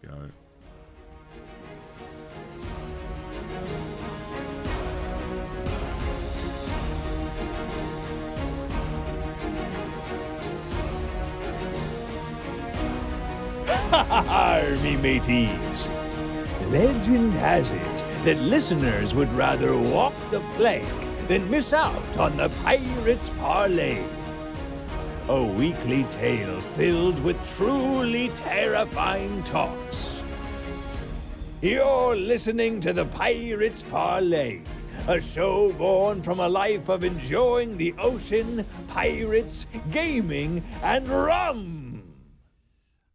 go. Me mateys. Legend has it that listeners would rather walk the plank than miss out on the Pirates Parley. A weekly tale filled with truly terrifying talks. You're listening to the Pirates Parley, a show born from a life of enjoying the ocean, pirates, gaming, and rum.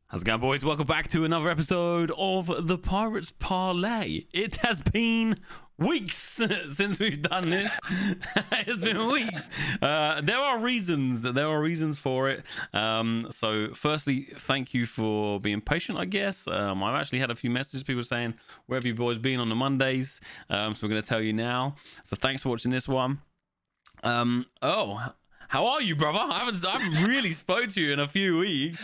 How's it going, boys? Welcome back to another episode of the Pirates Parley. It has been weeks since we've done this. It's been weeks. There are reasons for it. So firstly, thank you for being patient, I guess. I've actually had a few messages, people saying, where have you boys been on the Mondays? So we're going to tell you now. So thanks for watching this one. Earl, how are you, brother? I haven't really spoke to you in a few weeks.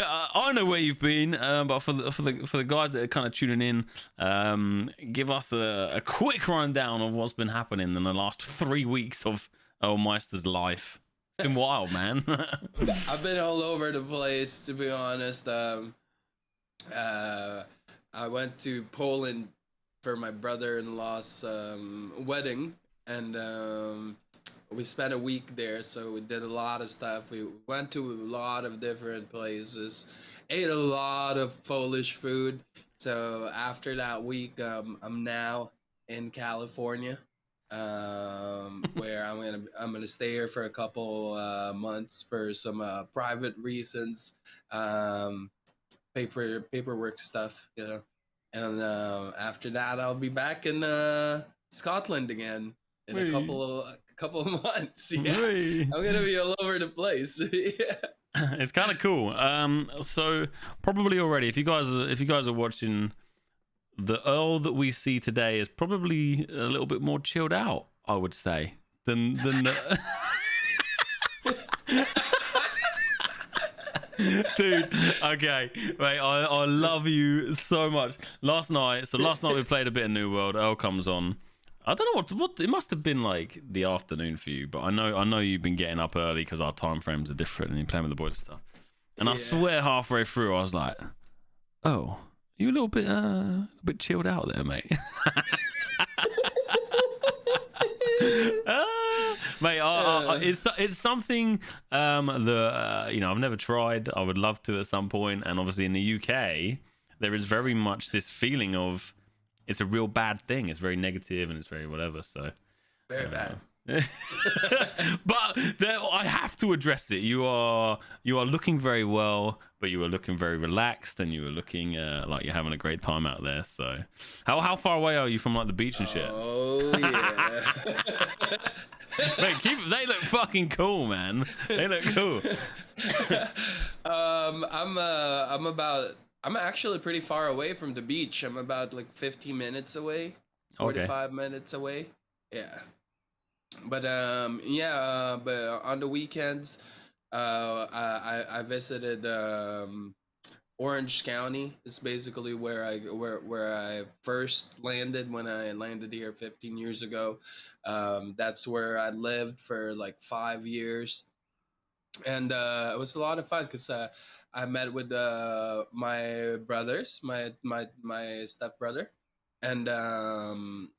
I know where you've been, but for the guys that are kind of tuning in, give us a quick rundown of what's been happening in the last 3 weeks of Meister's life. It's been wild, man. I've been all over the place, to be honest. I went to Poland for my brother-in-law's wedding, and we spent a week there, so we did a lot of stuff. We went to a lot of different places, ate a lot of Polish food. So after that week, I'm now in California, where I'm gonna stay here for a couple months for some private reasons, paperwork stuff, you know. And after that, I'll be back in Scotland again in a couple of months. Yeah, I'm gonna be all over the place. Yeah. It's kind of cool. So probably already, if you guys are watching, the Earl that we see today is probably a little bit more chilled out, I would say, than the... Dude, okay, mate, I love you so much. Last night we played a bit of New World. Earl comes on. I don't know what it must have been like the afternoon for you, but I know you've been getting up early because our time frames are different and you're playing with the boys and stuff. And yeah. I swear halfway through I was like, "Oh, you a little bit chilled out there, mate." Mate, it's something that you know, I've never tried. I would love to at some point, and obviously in the UK there is very much this feeling of it's a real bad thing. It's very negative and it's very whatever. So very bad. But I have to address it. You are looking very well, but you are looking very relaxed, and you are looking like you're having a great time out there. So how far away are you from like the beach and shit? Oh yeah. Mate, they look fucking cool, man. They look cool. I'm actually pretty far away from the beach. I'm about like 50 minutes away, 45 minutes away. Yeah. But but on the weekends, I visited Orange County. It's basically where I first landed when I landed here 15 years ago. That's where I lived for like 5 years, and it was a lot of fun because I met with my brothers, my stepbrother, and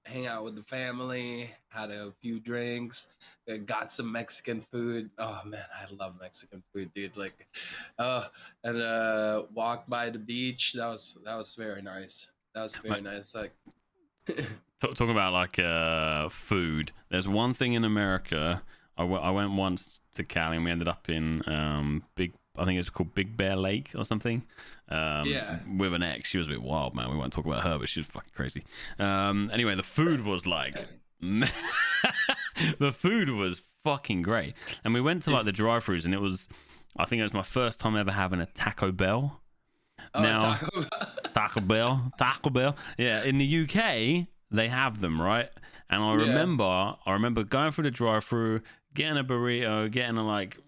hang out with the family, had a few drinks, got some Mexican food. Oh man, I love Mexican food, dude. Like, and walked by the beach. That was very nice. That was very nice. Like, talking about like food. There's one thing in America. I went once to Cali, and we ended up in I think it's called Big Bear Lake or something. With an ex. She was a bit wild, man. We won't talk about her, but she was fucking crazy. Anyway, the food was like... the food was fucking great. And we went to like the drive-thrus, and I think it was my first time ever having a Taco Bell. Oh, now, Taco Bell. Yeah, in the UK, they have them, right? And I remember going through the drive-thru, getting a burrito, getting a like...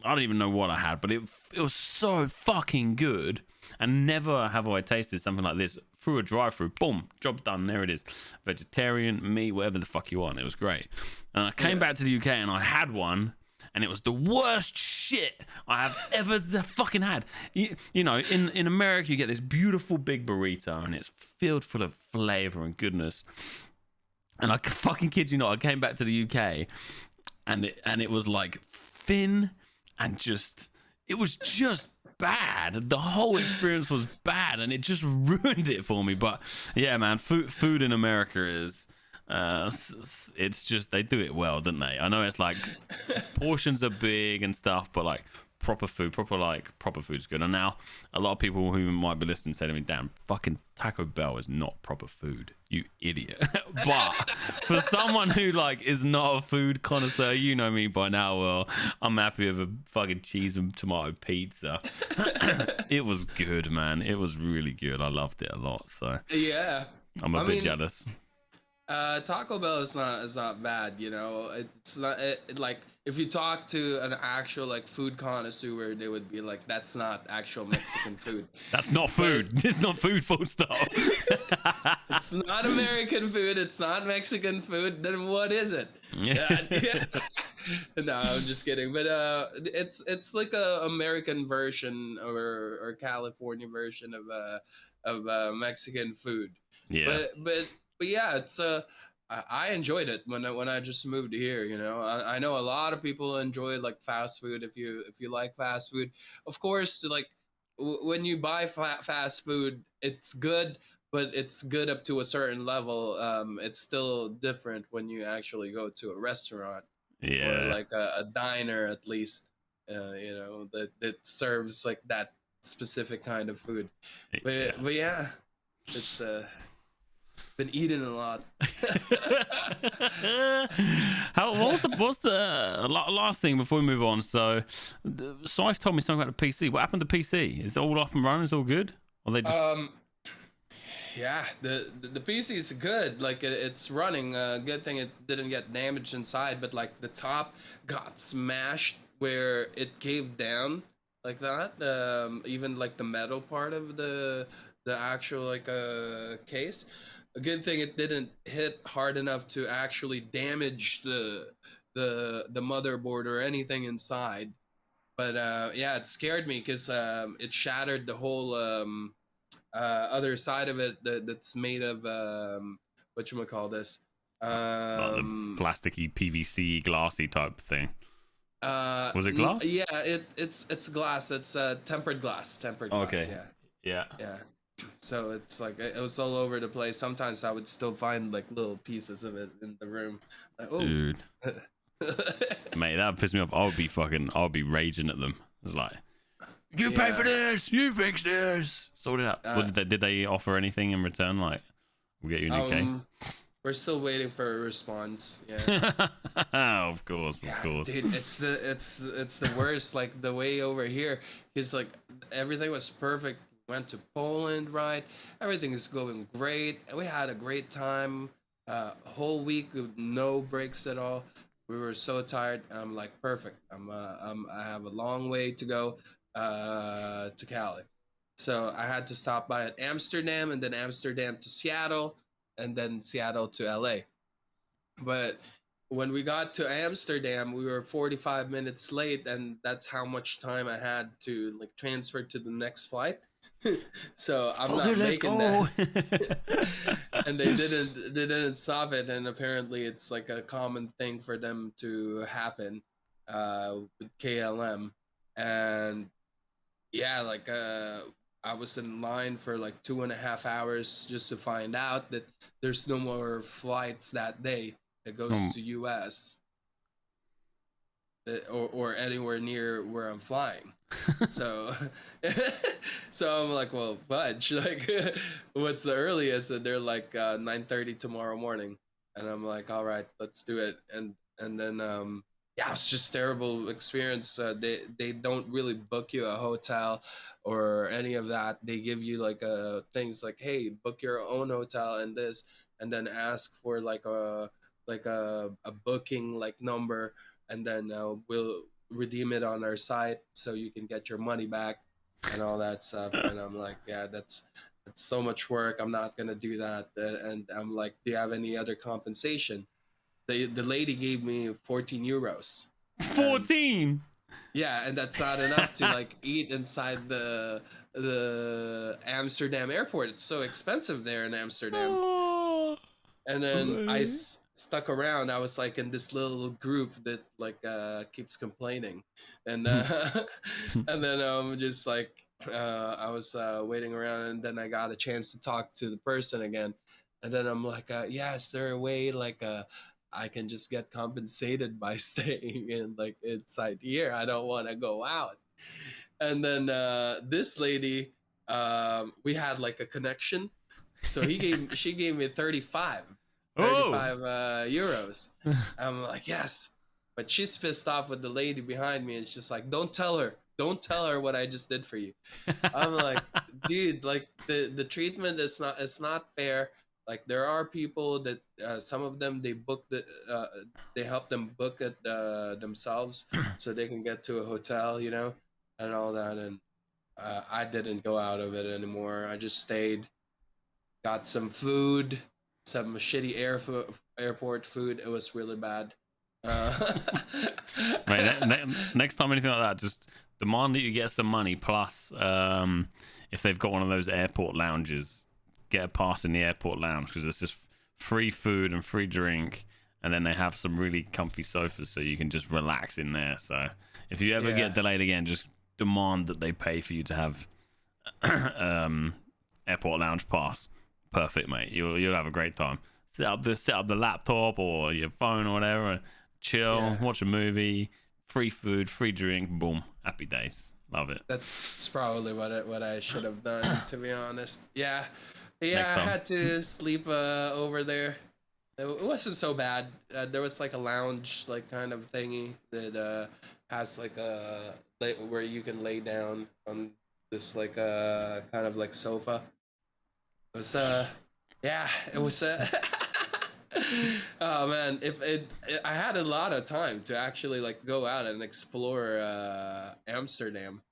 I don't even know what I had, but it was so fucking good. And never have I tasted something like this through a drive-through. Boom, job done. There it is. Vegetarian, meat, whatever the fuck you want. It was great. And I came back to the UK and I had one, and it was the worst shit I have ever fucking had. You know, in America, you get this beautiful big burrito, and it's filled full of flavor and goodness. And I fucking kid you not, I came back to the UK, and it was like thin and just, it was just bad. The whole experience was bad, and it just ruined it for me. But yeah, man, food in America is, it's just, they do it well, don't they? I know it's like portions are big and stuff, but like proper food's good. And now a lot of people who might be listening say to me, damn, fucking Taco Bell is not proper food, you idiot. But for someone who like is not a food connoisseur, you know me by now, well, I'm happy with a fucking cheese and tomato pizza. It was good, man. It was really good. I loved it a lot. So yeah, I'm a bit jealous. Taco Bell is not bad, you know. It's not like if you talk to an actual like food connoisseur, they would be like, "That's not actual Mexican food. That's not food. It's not food, full stop." It's not American food. It's not Mexican food. Then what is it? Yeah. No, I'm just kidding. But it's like a American version or California version of Mexican food. Yeah. But yeah, it's I enjoyed it when I just moved here. You know, I know a lot of people enjoy like fast food. If you like fast food, of course, like when you buy fast food, it's good, but it's good up to a certain level. It's still different when you actually go to a restaurant or like a diner, at least. You know, that serves like that specific kind of food. But yeah, it's been eating a lot. What's the last thing before we move on? So I've told me something about the PC. What happened to PC? Is it all up and running? Is it all good? Or they just... yeah, the PC is good. Like it's running. Good thing it didn't get damaged inside, but like the top got smashed where it caved down like that. Even like the metal part of the actual like case. A good thing it didn't hit hard enough to actually damage the motherboard or anything inside. But yeah, it scared me because it shattered the whole other side of it that's made of whatchamacallit, like the plasticky PVC glassy type thing. Was it glass? Yeah, it's glass. It's tempered glass. Okay. Glass, yeah. So it's like it was all over the place. Sometimes I would still find like little pieces of it in the room. Like, oh. Dude. Mate, that would piss me off. I'll be raging at them. It's like, you pay for this, you fix this, sort it out. Did they offer anything in return? Like, we'll get you a new case. We're still waiting for a response. Yeah. Of course. Dude, it's the worst. Like the way over here is like everything was perfect. Went to Poland, right? Everything is going great. We had a great time. Whole week with no breaks at all. We were so tired. I'm like, perfect. I have a long way to go to Cali. So I had to stop by at Amsterdam, and then Amsterdam to Seattle, and then Seattle to LA. But when we got to Amsterdam, we were 45 minutes late, and that's how much time I had to like transfer to the next flight. So I'm not making that. And they didn't stop it, and apparently it's like a common thing for them to happen with KLM. And yeah, like I was in line for like 2.5 hours just to find out that there's no more flights that day that goes to US or anywhere near where I'm flying. So I'm like, well, fudge, like what's the earliest? And they're like 9:30 tomorrow morning, and I'm like, all right, let's do it. And then yeah, it's just terrible experience. They don't really book you a hotel or any of that. They give you like things like, hey, book your own hotel and this, and then ask for like a booking like number, and then we'll redeem it on our site so you can get your money back. and all that stuff. And I'm like, yeah, that's so much work. I'm not gonna do that. And I'm like, do you have any other compensation? The lady gave me 14 euros, and 14. yeah, and that's not enough to like eat inside the Amsterdam airport. It's so expensive there in Amsterdam. Oh, And then mate. stuck around. I was like in this little group that like keeps complaining, and and then just like I was waiting around, and then I got a chance to talk to the person again, and then I'm like, yeah, is there a way like I can just get compensated by staying in like inside here? I don't want to go out. And then this lady, we had like a connection, so she gave me 35 Oh. euros. I'm like, yes. But she's pissed off with the lady behind me, and she's like, don't tell her what I just did for you. I'm like, dude, like the treatment is not, it's not fair. Like there are people that some of them they help them book it themselves so they can get to a hotel, you know, and all that. And I didn't go out of it anymore. I just stayed, got some food, some shitty airport food. It was really bad. Mate, next time anything like that, just demand that you get some money. Plus, if they've got one of those airport lounges, get a pass in the airport lounge because it's just free food and free drink, and then they have some really comfy sofas so you can just relax in there. So if you ever get delayed again, just demand that they pay for you to have airport lounge pass. Perfect, mate. You'll have a great time. Set up the laptop or your phone or whatever. Chill, watch a movie, free food, free drink, boom, happy days. Love it. That's probably what I should have done, to be honest. Yeah, I had to sleep over there. It wasn't so bad. There was like a lounge, like kind of thingy that has like a where you can lay down on this like kind of like sofa. It was yeah, it was oh man, I had a lot of time to actually like go out and explore Amsterdam,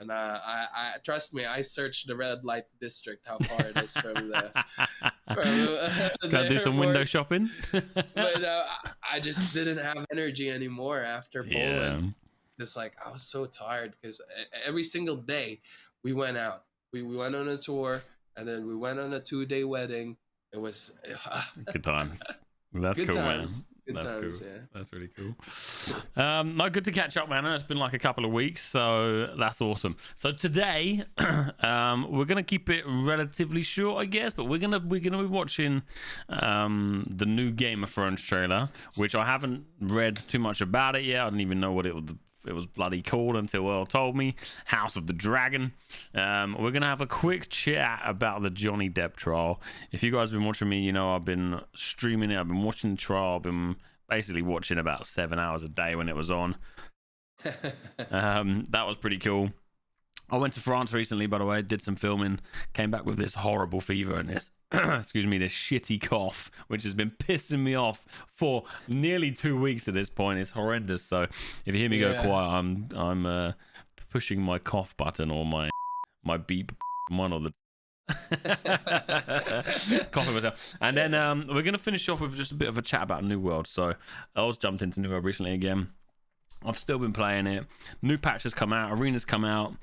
and I trust me, I searched the red light district, how far it is from the Gotta do some window shopping. but I just didn't have energy anymore after Poland. It's like I was so tired because every single day we went out, we went on a tour, and then we went on a 2-day wedding. It was good times. That's good cool, times. man. Good That's times, cool. yeah. That's really cool. No, good to catch up, man. It's been like a couple of weeks, so that's awesome. So today, we're gonna keep it relatively short, I guess, but we're gonna be watching the new Game of Thrones trailer, which I haven't read too much about it yet. I didn't even know what it was bloody called until Earl told me. House of the Dragon. We're gonna have a quick chat about the Johnny Depp trial. If you guys have been watching me, you know I've been streaming it. I've been watching the trial. I've been basically watching about 7 hours a day when it was on. That was pretty cool. I went to France recently, by the way, did some filming, came back with this horrible fever and this excuse me, this shitty cough, which has been pissing me off for nearly 2 weeks at this point. It's horrendous. So if you hear me go quiet, I'm pushing my cough button or my beep one or the coughing myself. And then we're gonna finish off with just a bit of a chat about New World. So I was jumped into New World recently again. I've still been playing it. New patch has come out. Arena's come out.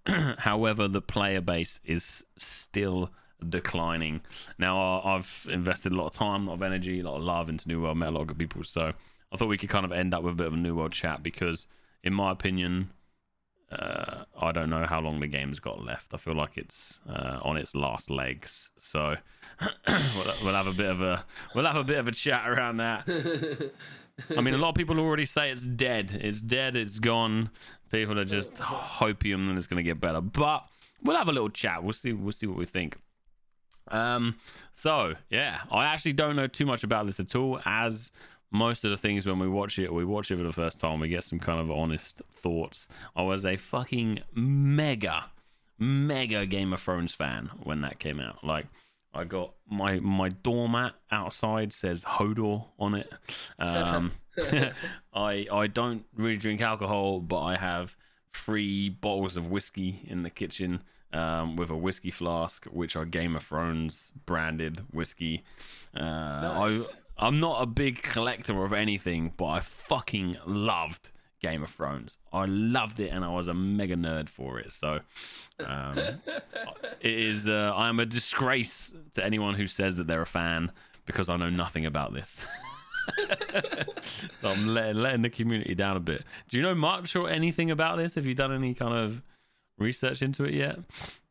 However, the player base is still declining. Now, I've invested a lot of time, a lot of energy, a lot of love into New World, met a lot of good people. So I thought we could kind of end up with a bit of a New World chat because, in my opinion, I don't know how long the game's got left. I feel like it's on its last legs. So we'll have a bit of a chat around that. I mean, a lot of people already say it's dead. It's dead. It's gone. People are just hoping that it's going to get better. But we'll have a little chat. We'll see what we think. So yeah, I actually don't know too much about this at all. As most of the things when we watch it for the first time, we get some kind of honest thoughts. I was a fucking mega Game of Thrones fan when that came out. Like, I got my doormat outside says Hodor on it. I don't really drink alcohol, but I have 3 bottles of whiskey in the kitchen with a whiskey flask, which are Game of Thrones branded whiskey. Nice. I'm not a big collector of anything, but I fucking loved Game of Thrones. I loved it, and I was a mega nerd for it. So it is. I am a disgrace to anyone who says that they're a fan because I know nothing about this. So I'm letting the community down a bit. Do you know much or anything about this? Have you done any kind of research into it yet?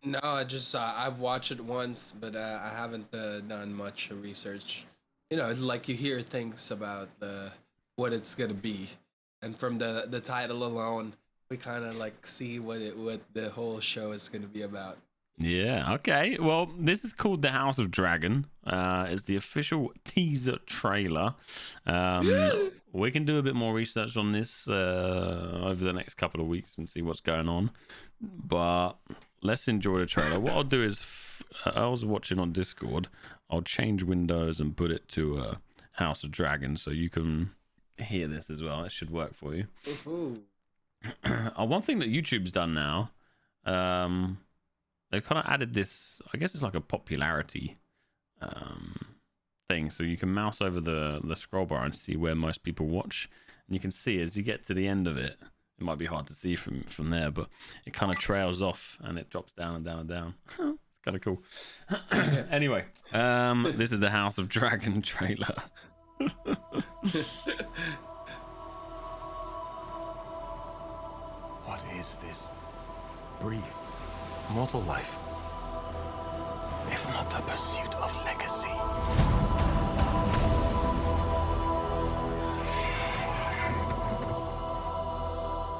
No, I just I've watched it once, but I haven't done much research. You know, like you hear things about what it's gonna be, and from the title alone, we kind of like see what the whole show is gonna be about. Yeah, okay. Well, this is called The House of Dragon. It's the official teaser trailer. We can do a bit more research on this over the next couple of weeks and see what's going on. But let's enjoy the trailer. What I'll do is, I was watching on Discord. I'll change windows and put it to House of Dragon so you can hear this as well. It should work for you. One thing that YouTube's done now, they've kind of added this, I guess it's like a popularity thing. So you can mouse over the scroll bar and see where most people watch. And you can see as you get to the end of it, it might be hard to see from there, but it kind of trails off and it drops down and down and down. It's kind of cool. Anyway, this is the House of Dragon trailer. What is this brief mortal life, if not the pursuit of legacy?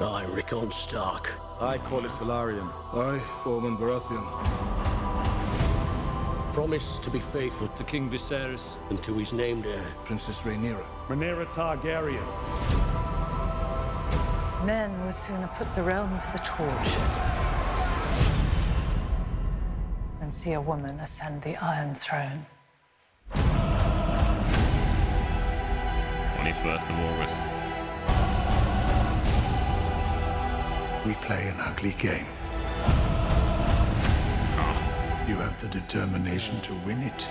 I, Rickon Stark. I, Corlys Velaryon. I, Ormond Baratheon. Promise to be faithful to King Viserys and to his named heir, Princess Rhaenyra. Rhaenyra Targaryen. Men would sooner put the realm to the torch than see a woman ascend the Iron Throne. 21st of August. We play an ugly game. You have the determination to win it.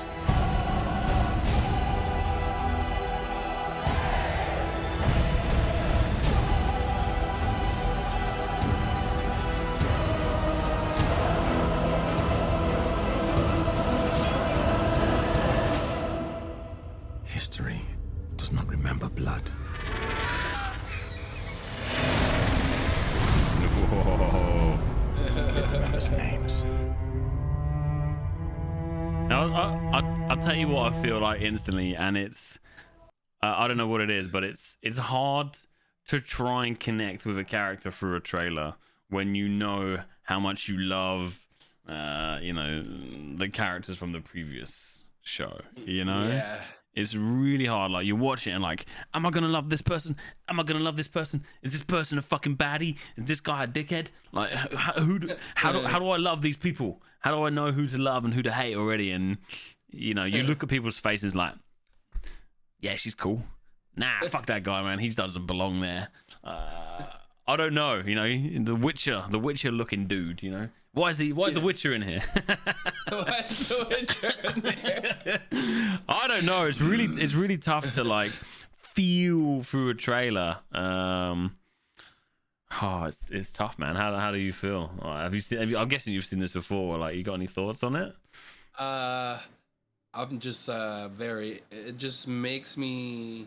History does not remember blood. Whoa. It remembers names. Now, I'll tell you what I feel like instantly, and it's I don't know what it is, but it's hard to try and connect with a character through a trailer when you know how much you love, the characters from the previous show. You know, Yeah. it's really hard. Like you watch it and like, am I gonna love this person? Am I gonna love this person? Is this person a fucking baddie? Is this guy a dickhead? Like, how do I love these people? How do I know who to love and who to hate already? And you look at people's faces like, yeah, she's cool. Nah, fuck that guy, man. He doesn't belong there. I don't know. The Witcher looking dude. Why is the Witcher in here? Why is the Witcher in there? I don't know. It's really tough to like feel through a trailer. It's tough, man. How do you feel? Have you seen? I'm guessing you've seen this before. Like, you got any thoughts on it? I'm just very. It just makes me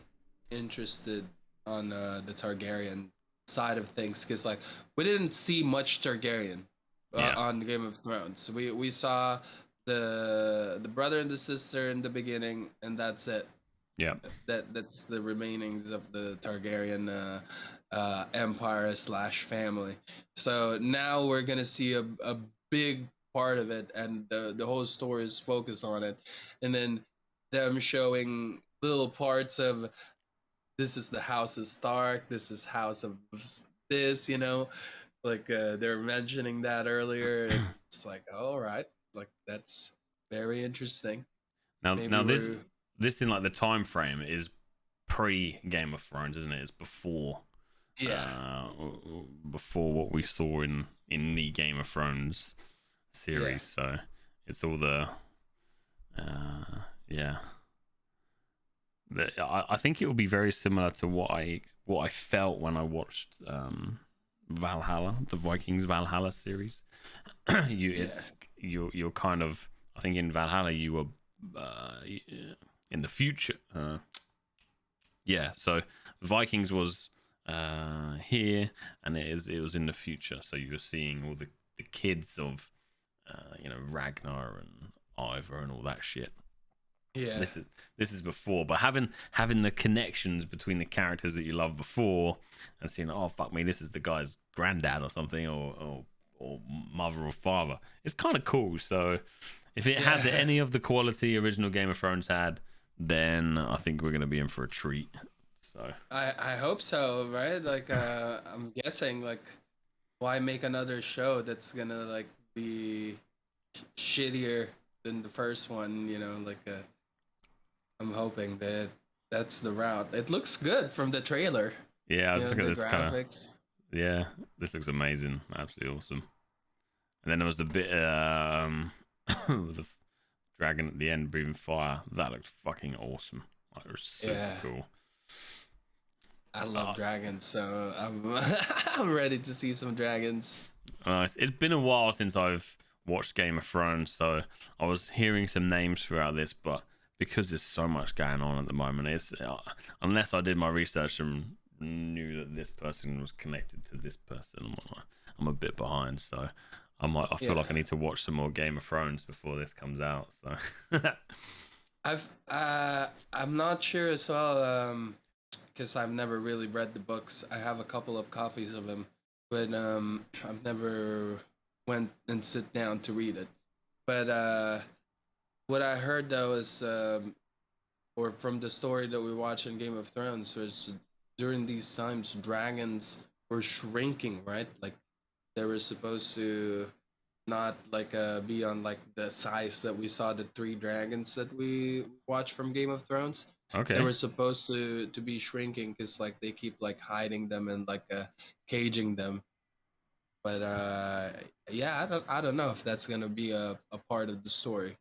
interested on the Targaryen side of things, because like we didn't see much Targaryen on Game of Thrones. We saw the brother and the sister in the beginning, and that's it. Yeah. That's the remainings of the Targaryen empire / family. So now we're gonna see a big part of it, and the whole story is focused on it, and then them showing little parts of, this is the House of Stark, this is House of this, like they're mentioning that earlier. It's like, all right, like that's very interesting. Now this in like the time frame is pre Game of Thrones, isn't it? It's before before what we saw in the Game of Thrones series. So it's all the I think it will be very similar to what I felt when I watched Valhalla, the Vikings Valhalla series. You're kind of, I think in Valhalla you were in the future. So Vikings was here, and it was in the future. So you were seeing all the kids of Ragnar and Ivor and all that shit. Yeah, this is before, but having the connections between the characters that you loved before, and seeing, oh fuck me, this is the guy's granddad or something, or mother or father, it's kind of cool. So if it has any of the quality original Game of Thrones had, then I think we're gonna be in for a treat. So I hope so, right? Like I'm guessing, like, why make another show that's gonna like be shittier than the first one? I'm hoping that that's the route. It looks good from the trailer. Yeah, I was looking at this graphics. kind of. Yeah, this looks amazing, absolutely awesome. And then there was the bit with the dragon at the end breathing fire. That looked fucking awesome. Like, it was super cool. I love dragons, so I'm ready to see some dragons. It's been a while since I've watched Game of Thrones, so I was hearing some names throughout this, but because there's so much going on at the moment, it's unless I did my research and knew that this person was connected to this person, I'm a bit behind. So I feel like I need to watch some more Game of Thrones before this comes out. So I'm not sure as well, because I've never really read the books. I have a couple of copies of them, but I've never went and sit down to read it. But what I heard though is, or from the story that we watch in Game of Thrones, was during these times dragons were shrinking, right? Like they were supposed to not like be on like the size that we saw the 3 dragons that we watched from Game of Thrones. Okay. They were supposed to be shrinking because like they keep like hiding them and like caging them. But I don't know if that's gonna be a part of the story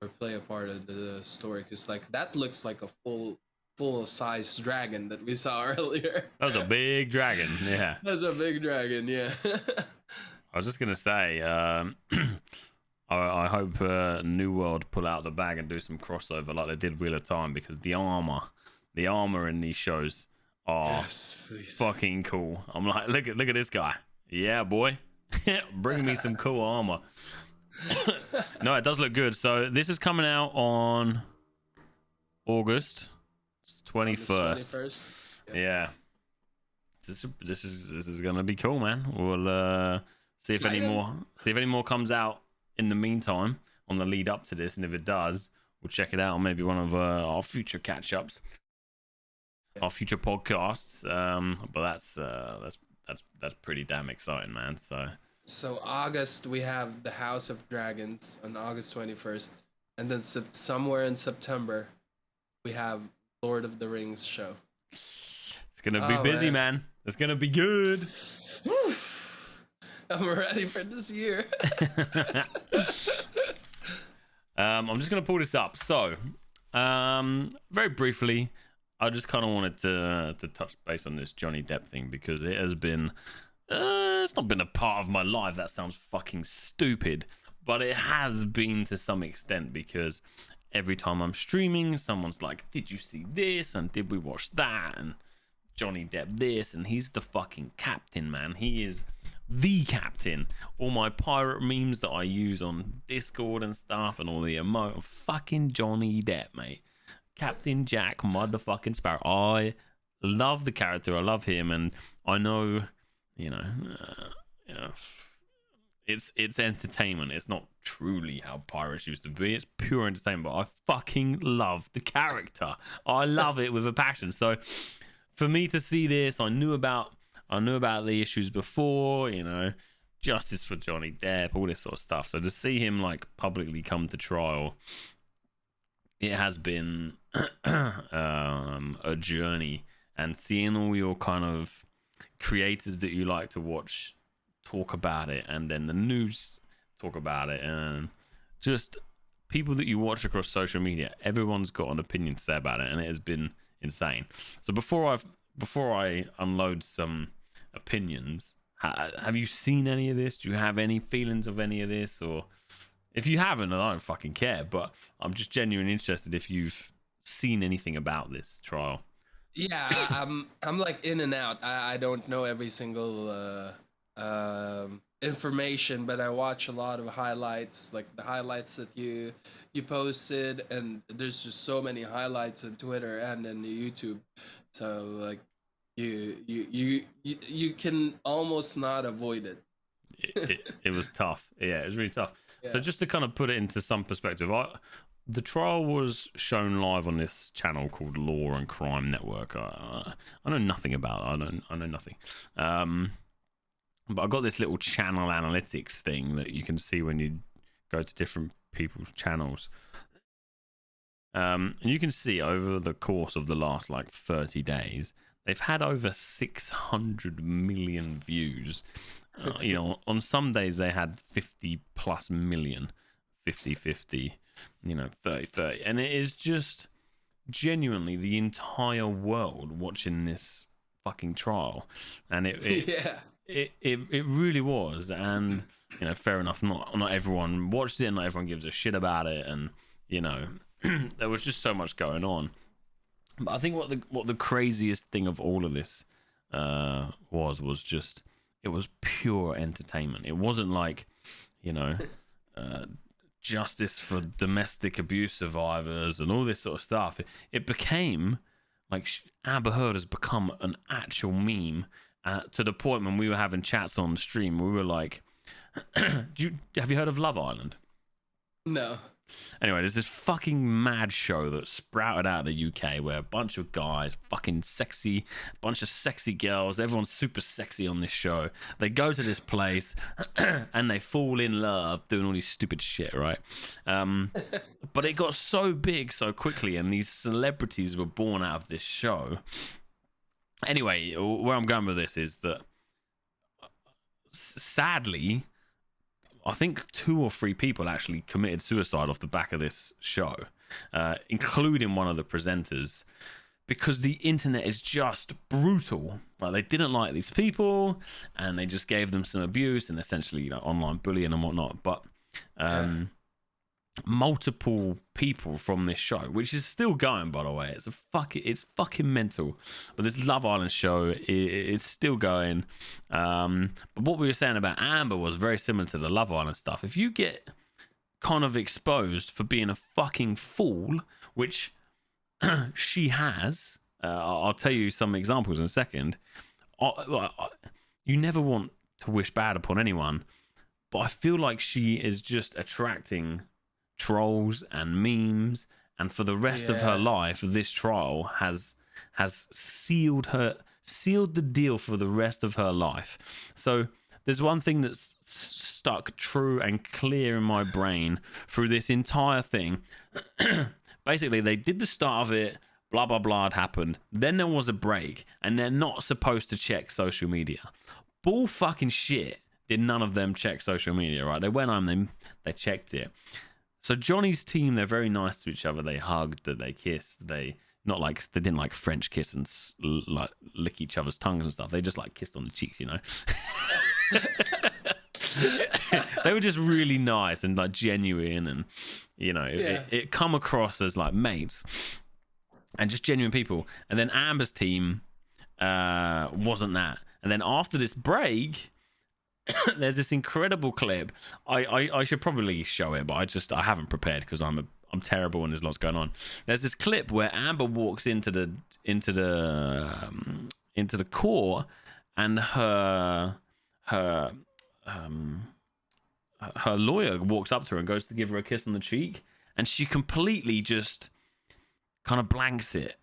or play a part of the story, because like that looks like a full size dragon that we saw earlier. That was a big dragon. Yeah. That's a big dragon. Yeah. I was just gonna say, I hope New World pull out the bag and do some crossover like they did Wheel of Time, because the armor in these shows are fucking cool. I'm like, look at this guy. Yeah, boy, bring me some cool armor. No, it does look good. So this is coming out on August 21st. Yeah, this is gonna be cool, man. We'll see if any more comes out in the meantime on the lead up to this, and if it does, we'll check it out on maybe one of our future catch-ups, our future podcasts. But that's pretty damn exciting, man. So August we have the House of Dragons on August 21st, and then somewhere in September we have Lord of the Rings show. It's gonna be busy, man. It's gonna be good. I'm ready for this year. I'm just going to pull this up. So, very briefly, I just kind of wanted to touch base on this Johnny Depp thing, because it has been, it's not been a part of my life. That sounds fucking stupid, but it has been to some extent, because every time I'm streaming, someone's like, did you see this? And did we watch that? And Johnny Depp this, and he's the fucking captain, man. He is the captain. All my pirate memes that I use on Discord and stuff, and all the emote, fucking Johnny Depp, mate. Captain Jack motherfucking Sparrow. I love the character. I love him, and I know, it's entertainment. It's not truly how pirates used to be. It's pure entertainment. But I fucking love the character. I love it with a passion. So for me to see this, I knew about the issues before, justice for Johnny Depp, all this sort of stuff. So to see him like publicly come to trial, it has been a journey, and seeing all your kind of creators that you like to watch talk about it, and then the news talk about it, and just people that you watch across social media. Everyone's got an opinion to say about it, and it has been insane. So before I unload some opinions, have you seen any of this? Do you have any feelings of any of this? Or if you haven't, I don't fucking care, but I'm just genuinely interested if you've seen anything about this trial. Yeah, I'm like in and out. I don't know every single information, but I watch a lot of highlights, like the highlights that you posted, and there's just so many highlights on Twitter and in YouTube. So like you can almost not avoid it. It was tough. Yeah, it was really tough. Yeah. So just to kind of put it into some perspective, the trial was shown live on this channel called Law and Crime Network. I know nothing about it. I know nothing. But I got this little channel analytics thing that you can see when you go to different people's channels. And you can see over the course of the last like 30 days, they've had over 600 million views. You know, on some days they had 50 plus million, 50, you know, 30. And it is just genuinely the entire world watching this fucking trial. And it really was. And, you know, fair enough, not everyone watched it, not everyone gives a shit about it, and, you know, there was just so much going on. But I think what the craziest thing of all of this was just, it was pure entertainment. It wasn't like, you know, justice for domestic abuse survivors and all this sort of stuff. It became like Amber Heard has become an actual meme, to the point when we were having chats on the stream, we were like, have you heard of Love Island? No. Anyway, there's this fucking mad show that sprouted out of the UK where a bunch of guys, fucking sexy, bunch of sexy girls, everyone's super sexy on this show. They go to this place and they fall in love doing all these stupid shit, right? But it got so big so quickly, and these celebrities were born out of this show. Anyway, where I'm going with this is that, sadly, I think 2 or 3 people actually committed suicide off the back of this show, including one of the presenters, because the internet is just brutal. Like, they didn't like these people, and they just gave them some abuse and essentially, you know, online bullying and whatnot. But multiple people from this show, which is still going, by the way, it's fucking mental. But this Love Island show is still going. But what we were saying about Amber was very similar to the Love Island stuff. If you get kind of exposed for being a fucking fool, which she has, I'll tell you some examples in a second. You never want to wish bad upon anyone, but I feel like she is just attracting trolls and memes, and for the rest of her life, this trial has sealed the deal for the rest of her life. So there's one thing that's stuck true and clear in my brain through this entire thing. Basically, they did the start of it, blah blah blah had happened, then there was a break, and they're not supposed to check social media. Bull fucking shit. Did none of them check social media, right? They went home, they checked it. So Johnny's team, they're very nice to each other. They hugged, they kissed. They didn't like French kiss and like lick each other's tongues and stuff. They just like kissed on the cheeks, you know. They were just really nice and like genuine, and you know, it come across as like mates and just genuine people. And then Amber's team wasn't that. And then after this break, there's this incredible clip. I should probably show it, but I haven't prepared because I'm terrible and there's lots going on. There's this clip where Amber walks into the court, and her lawyer walks up to her and goes to give her a kiss on the cheek, and she completely just kind of blanks it.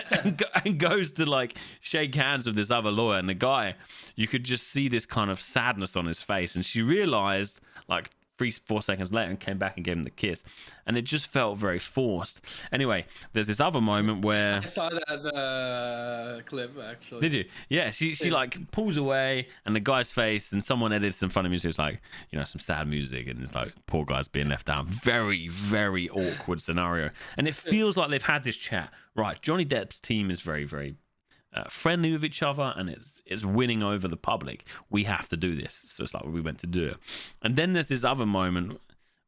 and goes to like shake hands with this other lawyer, and the guy, you could just see this kind of sadness on his face, and she realized like 3-4 seconds later and came back and gave him the kiss, and it just felt very forced. Anyway, there's this other moment where I saw that clip actually. did you? Yeah, she like pulls away, and the guy's face, and someone edited some funny music. It's like, you know, some sad music, and it's like poor guy's being left out. Very, very awkward scenario, and it feels like they've had this chat. Right, Johnny Depp's team is very, very friendly with each other, and it's winning over the public. We have to do this, so it's like we went to do it. And then there's this other moment.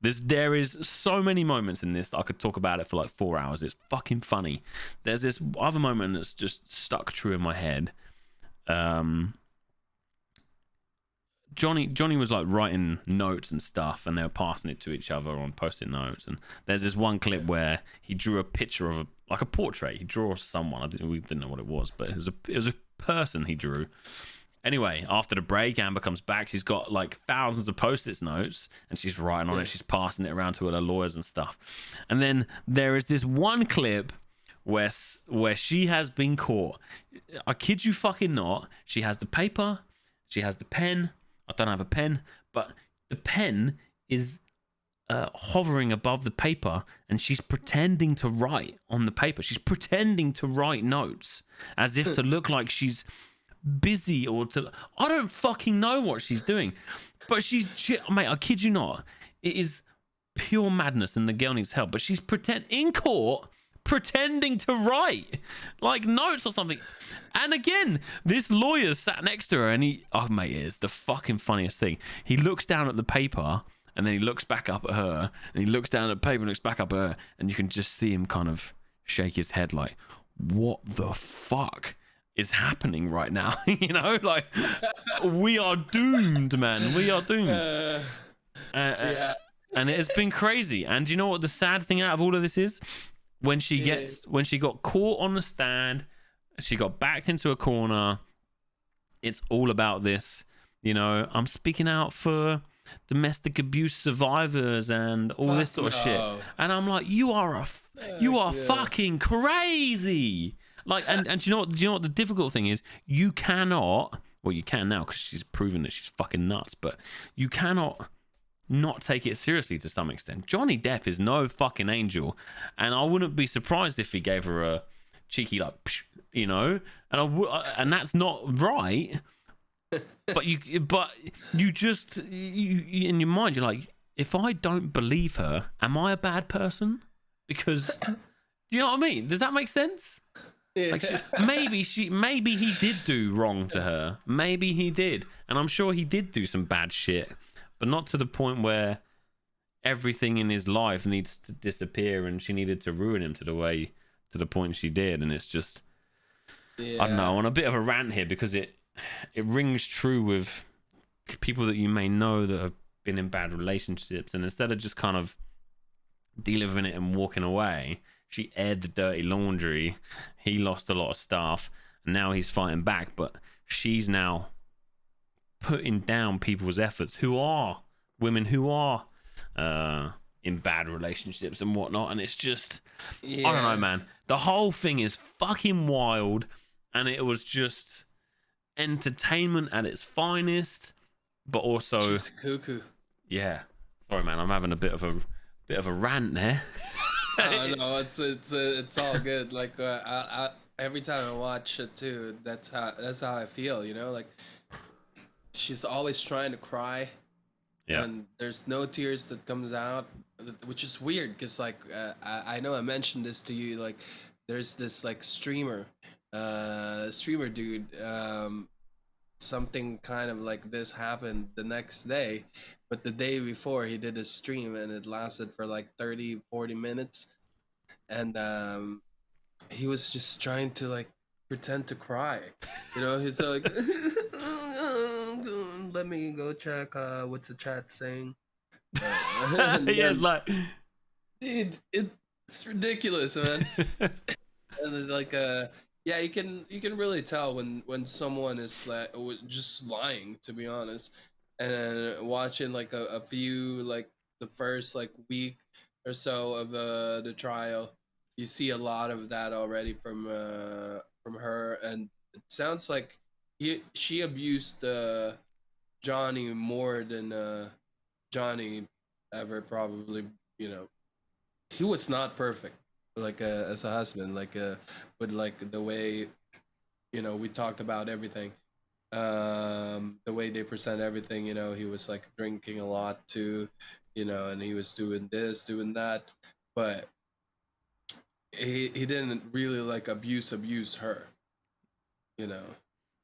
There is so many moments in this that I could talk about it for like 4 hours. It's fucking funny. There's this other moment that's just stuck true in my head. Johnny was like writing notes and stuff, and they were passing it to each other on post-it notes. And there's this one clip where he drew a picture of a portrait. He draws someone. We didn't know what it was, but it was a person he drew. Anyway, after the break, Amber comes back. She's got like thousands of post-it notes, and she's writing on it. She's passing it around to her lawyers and stuff. And then there is this one clip where she has been caught. I kid you fucking not. She has the paper. She has the pen. I don't have a pen, but the pen is hovering above the paper, and she's pretending to write on the paper. She's pretending to write notes as if to look like she's busy, or to, I don't fucking know what she's doing, but mate, I kid you not, it is pure madness, and the girl needs help. But she's in court pretending to write like notes or something. And again, this lawyer sat next to her, and mate, it's the fucking funniest thing. He looks down at the paper, and then he looks back up at her, and he looks down at the paper and looks back up at her, and you can just see him kind of shake his head like, what the fuck is happening right now? You know, like, we are doomed, man. We are doomed. Yeah. And it has been crazy. And you know what the sad thing out of all of this is? When she got caught on the stand, she got backed into a corner. It's all about this, you know, I'm speaking out for domestic abuse survivors and all this sort of shit. And I'm like, you are fucking crazy. Like, and do you know what the difficult thing is? You cannot, well, you can now because she's proven that she's fucking nuts, but you cannot not take it seriously to some extent. Johnny Depp is no fucking angel, and I wouldn't be surprised if he gave her a cheeky like, psh, you know, and that's not right. But you just in your mind, you're like, if I don't believe her, am I a bad person? Because do you know what I mean? Does that make sense? Yeah. Like maybe he did do wrong to her. Maybe he did, and I'm sure he did do some bad shit, but not to the point where everything in his life needs to disappear, and she needed to ruin him to the point she did. And it's just, I don't know, on a bit of a rant here, because it rings true with people that you may know that have been in bad relationships, and instead of just kind of delivering it and walking away, she aired the dirty laundry. He lost a lot of stuff, and now he's fighting back, but she's now putting down people's efforts who are women who are in bad relationships and whatnot. And it's just, I don't know, man, the whole thing is fucking wild, and it was just entertainment at its finest, but also She's cuckoo. Yeah, sorry man, I'm having a bit of a rant there. Oh no, it's all good. Like I every time I watch it too, that's how I feel. You know, like she's always trying to cry, and there's no tears that comes out, which is weird because like I know I mentioned this to you. Like there's this like streamer dude. Something kind of like this happened the next day, but the day before he did a stream and it lasted for like 30-40 minutes, and he was just trying to like pretend to cry, you know. He's like let me go check what's the chat saying. Yeah, it's like, dude, it's ridiculous, man. And like yeah, you can really tell when someone is like just lying, to be honest. And watching like a few, like the first like week or so of the trial, you see a lot of that already from her, and it sounds like she abused Johnny more than Johnny ever probably, you know, he was not perfect, like as a husband, with like the way, you know, we talked about everything, the way they present everything, you know, he was like drinking a lot too, you know, and he was doing this, doing that, but he didn't really like abuse her, you know,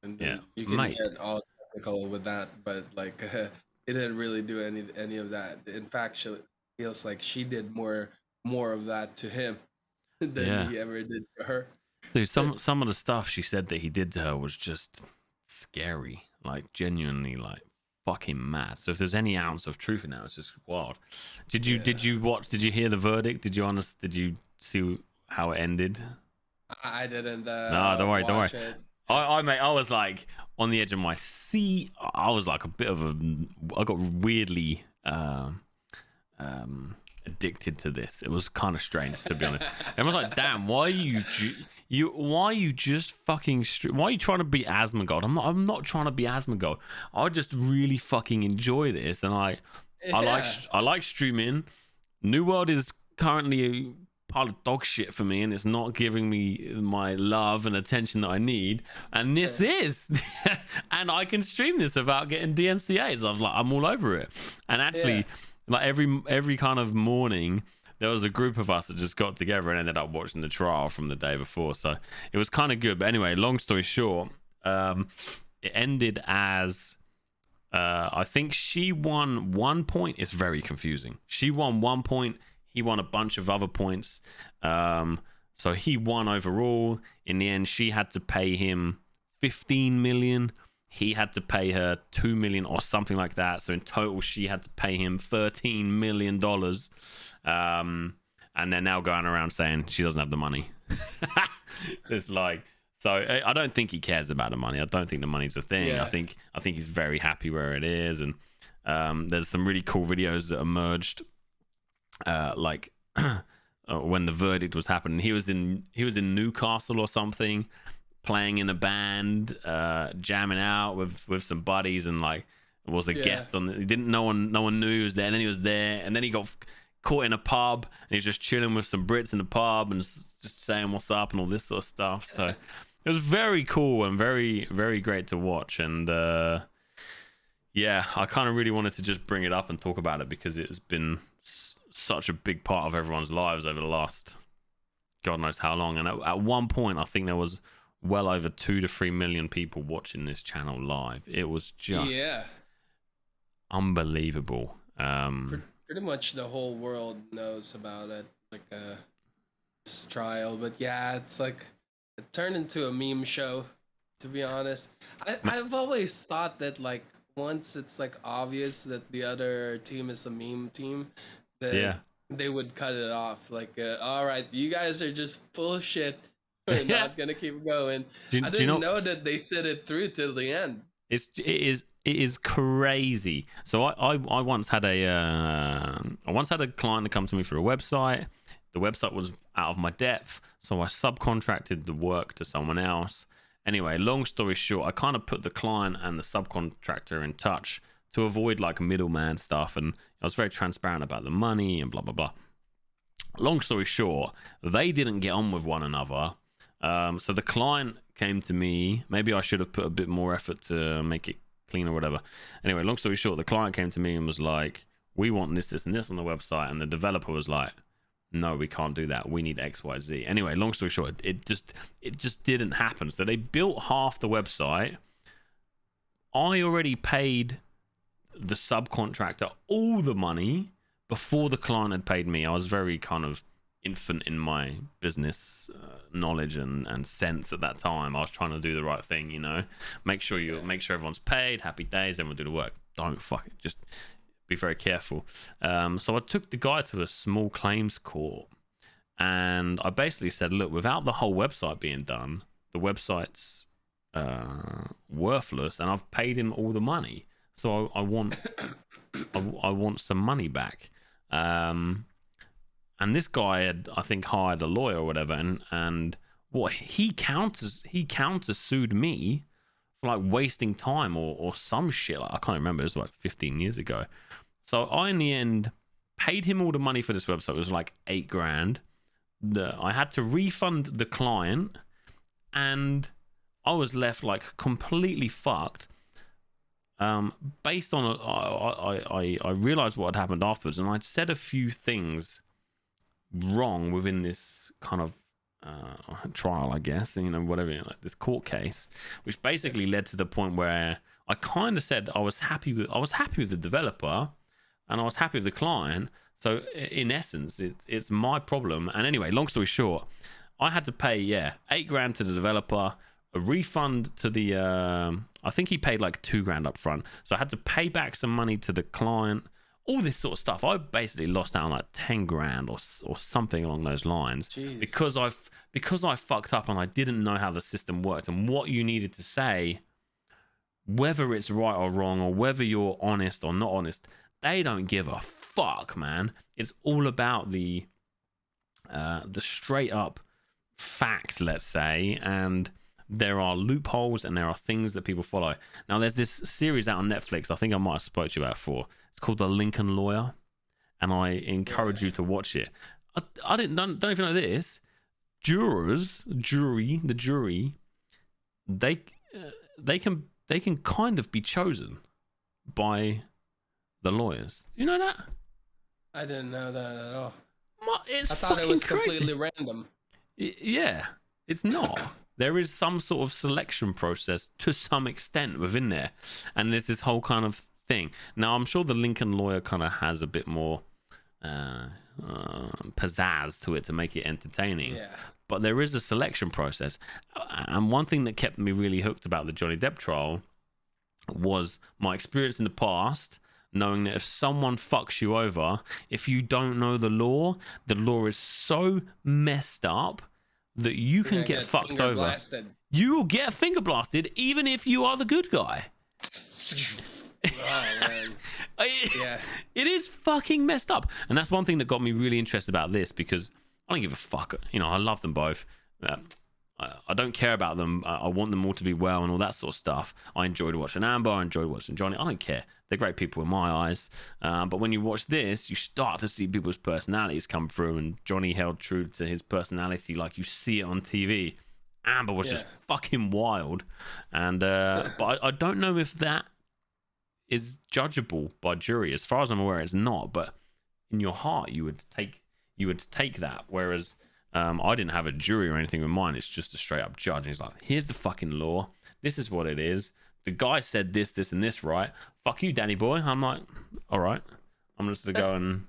and Yeah, then you can mate. get all technical with that, but like he didn't really do any of that. In fact, she feels like she did more of that to him than Yeah. he ever did to her. Dude, some of the stuff she said that he did to her was just scary, like genuinely, like fucking mad. So if there's any ounce of truth in that, it's just wild. Did you watch? Did you hear the verdict? Did you see how it ended? I didn't No, don't worry, don't worry. watch it. I was like on the edge of my seat. I was like a bit of a. I got weirdly addicted to this. It was kind of strange, to be honest. And I was like, damn, why are you just fucking why are you trying to be Asmongold? I'm not trying to be Asmongold. I just really fucking enjoy this, and I like streaming. New World is currently a pile of dog shit for me, and it's not giving me my love and attention that I need, and this is and I can stream this without getting DMCA's. I was like, I'm all over it. And actually, like every kind of morning, there was a group of us that just got together and ended up watching the trial from the day before, so it was kind of good. But anyway, long story short, it ended as I think she won 1 point. It's very confusing. She won 1 point, he won a bunch of other points, so he won overall. In the end, she had to pay him 15 million. He had to pay her 2 million or something like that. So in total, she had to pay him $13 million. And they're now going around saying she doesn't have the money. It's like, so I don't think he cares about the money. I don't think the money's a thing. Yeah. I think he's very happy where it is. And there's some really cool videos that emerged, like when the verdict was happening. He was in Newcastle or something, playing in a band, jamming out with some buddies, and like was a guest on. He didn't. No one knew he was there. And then he was there, and then he got caught in a pub, and he was just chilling with some Brits in the pub and just saying what's up and all this sort of stuff. So it was very cool and very, very great to watch. And yeah, I kind of really wanted to just bring it up and talk about it because it has been such a big part of everyone's lives over the last God knows how long. And at one point, I think there was well over 2 to 3 million people watching this channel live. It was just unbelievable. Pretty much the whole world knows about it, like this trial. But yeah, it's like it turned into a meme show, to be honest. I've always thought that like once it's like obvious that the other team is a meme team, that they would cut it off. Like, all right, you guys are just full of shit. We're not gonna keep going. I didn't know that they said it through till the end. It is crazy. So I once had a client to come to me for a website. The website was out of my depth, so I subcontracted the work to someone else. Anyway, long story short, I kind of put the client and the subcontractor in touch to avoid like middleman stuff, and I was very transparent about the money and blah blah blah. Long story short, they didn't get on with one another. So the client came to me. Maybe I should have put a bit more effort to make it clean or whatever. Anyway, long story short, the client came to me and was like, we want this, this, and this on the website. And the developer was like, no, we can't do that. We need X, Y, Z. Anyway, long story short, it just didn't happen. So they built half the website. I already paid the subcontractor all the money before the client had paid me. I was very kind of infant in my business knowledge and sense at that time. I was trying to do the right thing, you know, make sure everyone's paid, happy days, then we'll do the work. Don't fuck it, just be very careful. So I took the guy to a small claims court, and I basically said, look, without the whole website being done, the website's worthless, and I've paid him all the money, so I want some money back. And this guy had, I think, hired a lawyer or whatever, and what he countersued me for like wasting time or some shit. Like, I can't remember. It was like 15 years ago. So I, in the end, paid him all the money for this website. It was like $8,000. I had to refund the client, and I was left like completely fucked. Based on I realized what had happened afterwards, and I'd said a few things wrong within this kind of trial, I guess, you know, whatever, you know, like this court case, which basically led to the point where I kind of said I was happy with the developer, and I was happy with the client. So in essence, it's my problem. And anyway, long story short, I had to pay $8,000 to the developer, a refund to the I think he paid like $2,000 up front, so I had to pay back some money to the client, all this sort of stuff. I basically lost out on like $10,000 or something along those lines. Jeez. because I fucked up and I didn't know how the system worked and what you needed to say, whether it's right or wrong, or whether you're honest or not honest. They don't give a fuck, man. It's all about the straight up facts, let's say, and there are loopholes and there are things that people follow. Now, there's this series out on Netflix. I think I might have spoke to you about it before. It's called The Lincoln Lawyer, and I encourage you to watch it. I don't even know this. The jury, they can kind of be chosen by the lawyers. Do you know that? I didn't know that at all. It's I thought it was crazy. completely random. Yeah, it's not. There is some sort of selection process to some extent within there, and there's this whole kind of thing. Now, I'm sure the Lincoln Lawyer kind of has a bit more pizzazz to it to make it entertaining. Yeah. But there is a selection process, and one thing that kept me really hooked about the Johnny Depp trial was my experience in the past, knowing that if someone fucks you over, if you don't know the law is so messed up that you can get fucked over. Blasted. You will get finger blasted even if you are the good guy. Oh, man. Yeah. It is fucking messed up. And that's one thing that got me really interested about this, because I don't give a fuck. You know, I love them both. I don't care about them. I want them all to be well and all that sort of stuff. I enjoyed watching Amber. I enjoyed watching Johnny. I don't care. They're great people in my eyes. But when you watch this, you start to see people's personalities come through, and Johnny held true to his personality like you see it on TV. Amber was just fucking wild. And but I don't know if that is judgeable by jury. As far as I'm aware, it's not. But in your heart, you would take that. Whereas I didn't have a jury or anything with mine. It's just a straight up judge. And he's like, here's the fucking law. This is what it is. The guy said this, this, and this, right? Fuck you, Danny boy. I'm like, all right. I'm just going to go and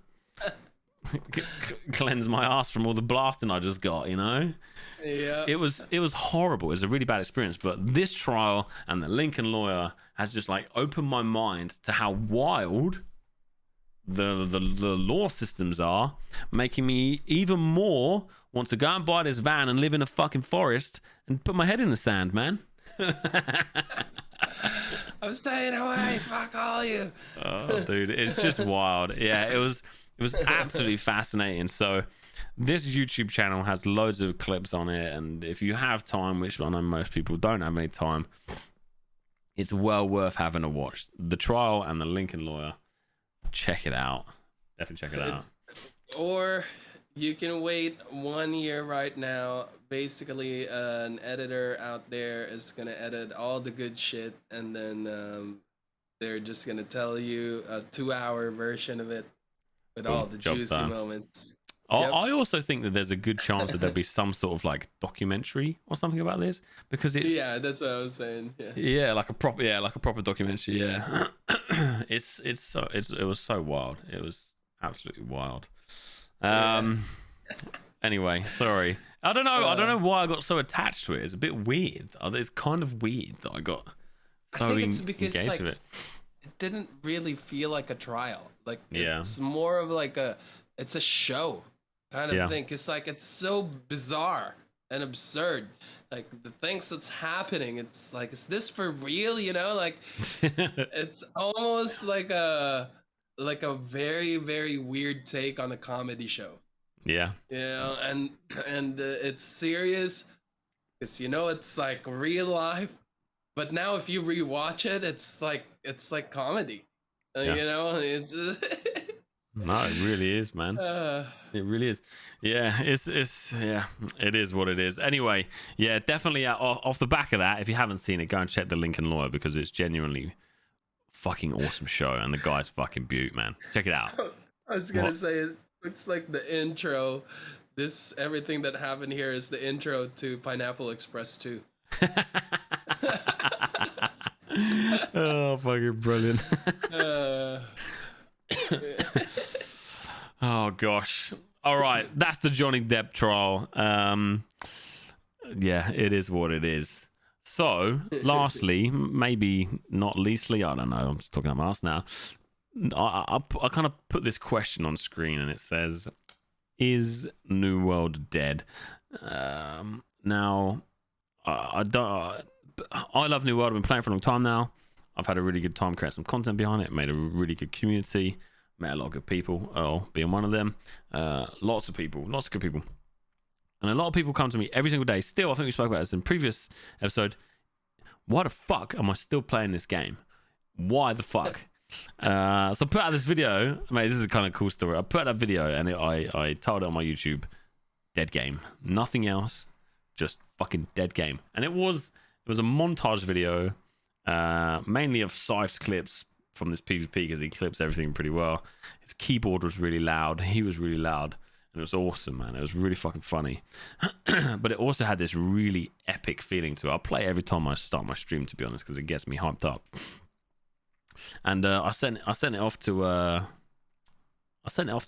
cleanse my ass from all the blasting I just got, you know? Yeah. It was horrible. It was a really bad experience. But this trial and the Lincoln Lawyer has just like opened my mind to how wild the law systems are, making me even more want to go and buy this van and live in a fucking forest and put my head in the sand, man. I'm staying away. Fuck all you. Oh, dude, it's just wild. Yeah, it was absolutely fascinating. So this YouTube channel has loads of clips on it, and if you have time, which I know most people don't have any time, it's well worth having a watch. The trial and the Lincoln Lawyer. Check it out. Definitely check it out. Or you can wait 1 year right now. Basically, an editor out there is going to edit all the good shit, and then they're just going to tell you a 2-hour version of it with all the juicy moments. I also think that there's a good chance that there'll be some sort of like documentary or something about this, because it's that's what I was saying. like a proper documentary. Yeah, it was so wild. It was absolutely wild. Anyway, sorry. I don't know why I got so attached to it. It's a bit weird. It's kind of weird that I got so engaged with it. It didn't really feel like a trial. Like Yeah. it's more of like it's a show kind of thing. It's like it's so bizarre and absurd. Like the things that's happening, it's like, is this for real? You know, like it's almost like a very, very weird take on a comedy show. Yeah. You know, and it's serious because it's like real life. But now if you rewatch it, it's like comedy. You know, it's No, it really is, man. It really is. Yeah, yeah, it is what it is. Anyway, yeah, definitely off the back of that, if you haven't seen it, go and check the link in Lawyer because it's genuinely fucking awesome show and the guy's fucking beaut, man. Check it out. I was gonna say it looks like the intro. This everything that happened here is the intro to Pineapple Express 2. Oh, fucking brilliant. Oh gosh. All right, that's the Johnny Depp trial. Yeah, it is what it is. So, lastly, maybe not leastly, I don't know. I'm just talking about my ass now. I kind of put this question on screen, and it says, "Is New World dead?" Now, I don't. I love New World. I've been playing for a long time now. I've had a really good time creating some content behind it. Made a really good community. Met a lot of good people. Earl being one of them. Lots of people. Lots of good people. And a lot of people come to me every single day. Still, I think we spoke about this in previous episode. Why the fuck am I still playing this game? Why the fuck? So I put out this video. Mate, this is a kind of cool story. I put out that video and I titled it on my YouTube, "Dead Game." Nothing else. Just fucking dead game. And it was a montage video, mainly of Scythe's clips from this PvP because he clips everything pretty well. His keyboard was really loud. He was really loud. And it was awesome, man. It was really fucking funny. But it also had this really epic feeling to it. I play every time I start my stream, to be honest, because it gets me hyped up. And I sent it off to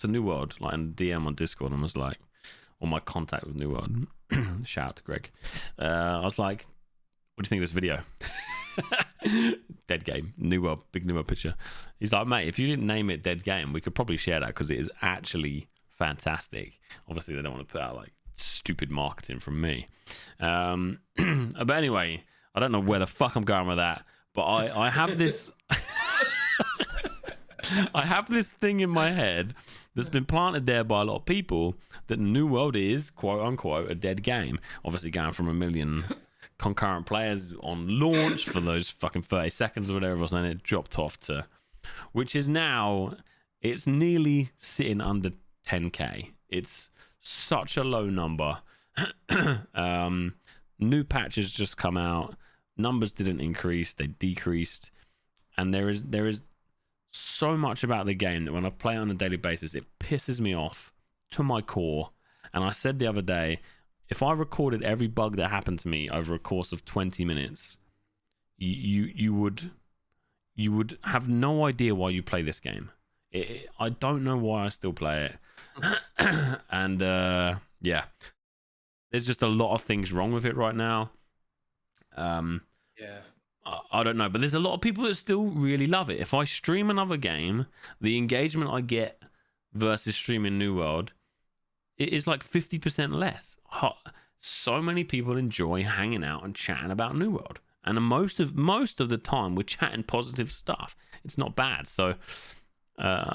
New World, like in DM on Discord, and was like, on my contact with New World. Shout out to Greg. I was like, what do you think of this video? Dead Game, New World, big New World picture. He's like, mate, if you didn't name it Dead Game, we could probably share that because it is actually fantastic. Obviously, they don't want to put out like stupid marketing from me. But anyway, I don't know where the fuck I'm going with that, but I have this. I have this thing in my head that's been planted there by a lot of people that New World is, quote unquote, a dead game. Obviously, going from 1 million concurrent players on launch for those fucking 30 seconds or whatever it was, and it dropped off to, which is now, it's nearly sitting under 10k. It's such a low number. New patches just come out. Numbers didn't increase, they decreased. And there is so much about the game that when I play it on a daily basis, it pisses me off to my core. And I said the other day, if I recorded every bug that happened to me over a course of 20 minutes, you would have no idea why you play this game. I don't know why I still play it. And yeah, there's just a lot of things wrong with it right now. Yeah. I don't know, but there's a lot of people that still really love it. If I stream another game, the engagement I get versus streaming New World, it is like 50% less. So many people enjoy hanging out and chatting about New World, and most of the time we're chatting positive stuff. It's not bad. So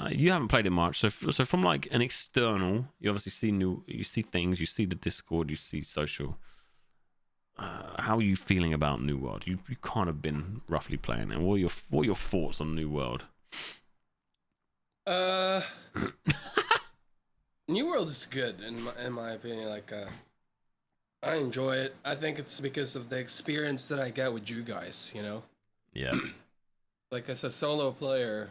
you haven't played it much, so from like an external, you obviously you see things, you see the Discord, you see social. How are you feeling about New World? You've kind of been roughly playing it. What are your thoughts on New World? New World is good in my opinion. Like, I enjoy it. I think it's because of the experience that I get with you guys. You know. Yeah. Like as a solo player,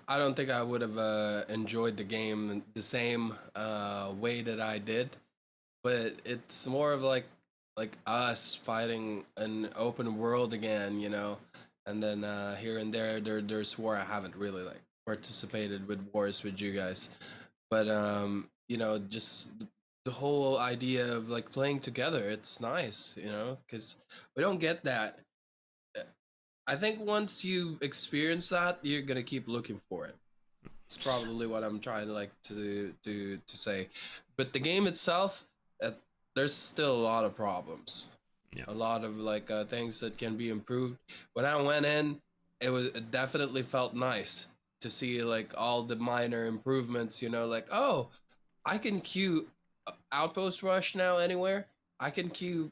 I don't think I would have enjoyed the game the same way that I did. But it's more of like us fighting an open world again, you know. And then here and there's war. I haven't really like participated with wars with you guys, but you know, just the whole idea of like playing together, it's nice, you know, because we don't get that. I think once you experience that, you're gonna keep looking for it. It's probably what I'm trying to like to say. But the game itself, there's still a lot of problems. Yeah. A lot of like things that can be improved. When I went in, it definitely felt nice to see like all the minor improvements. You know, like, oh, I can queue Outpost Rush now anywhere. I can queue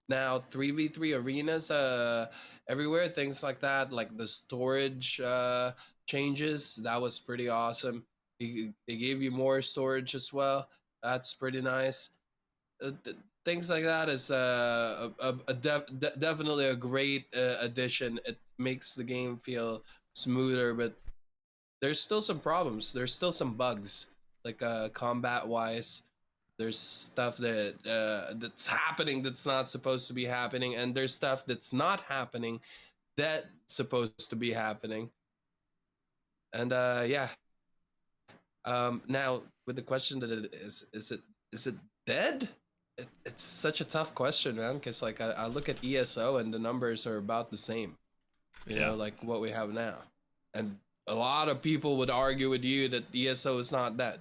now 3v3 arenas everywhere. Things like that, like the storage changes. That was pretty awesome. They gave you more storage as well. That's pretty nice. Things like that is definitely a great addition. It makes the game feel smoother, but there's still some problems. There's still some bugs, like combat wise. There's stuff that's happening that's not supposed to be happening, and there's stuff that's not happening that's supposed to be happening. And yeah. Now with the question that is it dead? It's such a tough question, man, because like I look at ESO and the numbers are about the same, you know, like what we have now, and a lot of people would argue with you that ESO is not dead.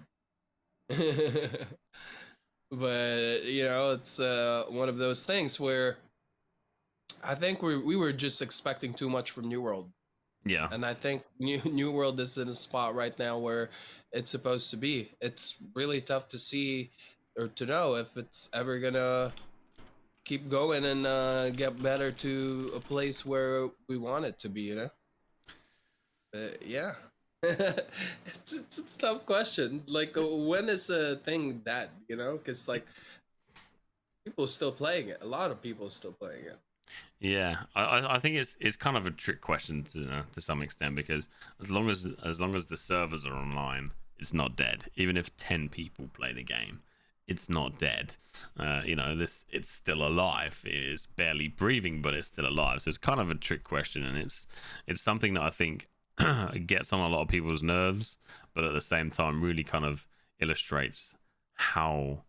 But you know, it's one of those things where I think we were just expecting too much from New World. Yeah. And I think New World is in a spot right now where it's supposed to be. It's really tough to see or to know if it's ever gonna keep going and get better to a place where we want it to be, you know? Yeah. it's a tough question. Like, when is a thing dead, you know? Because, like, people still playing it. A lot of people still playing it. Yeah, I think it's kind of a trick question to some extent, because as long as the servers are online, it's not dead. Even if 10 people play the game, it's not dead. You know, it's still alive. It's barely breathing, but it's still alive. So it's kind of a trick question, and it's something that I think gets on a lot of people's nerves, but at the same time really kind of illustrates how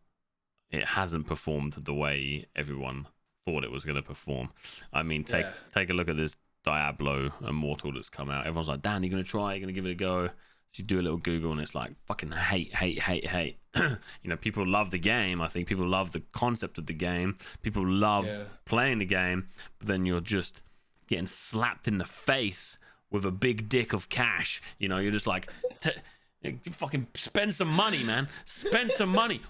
it hasn't performed the way everyone thought it was going to perform. I mean, take a look at this Diablo Immortal that's come out. Everyone's like, Dan, you're going to try it? You're going to give it a go? So you do a little Google and it's like fucking hate. You know, people love the game. I think people love the concept of the game. People love playing the game, but then you're just getting slapped in the face with a big dick of cash. You know, you're just like, fucking spend some money, man. Spend some money.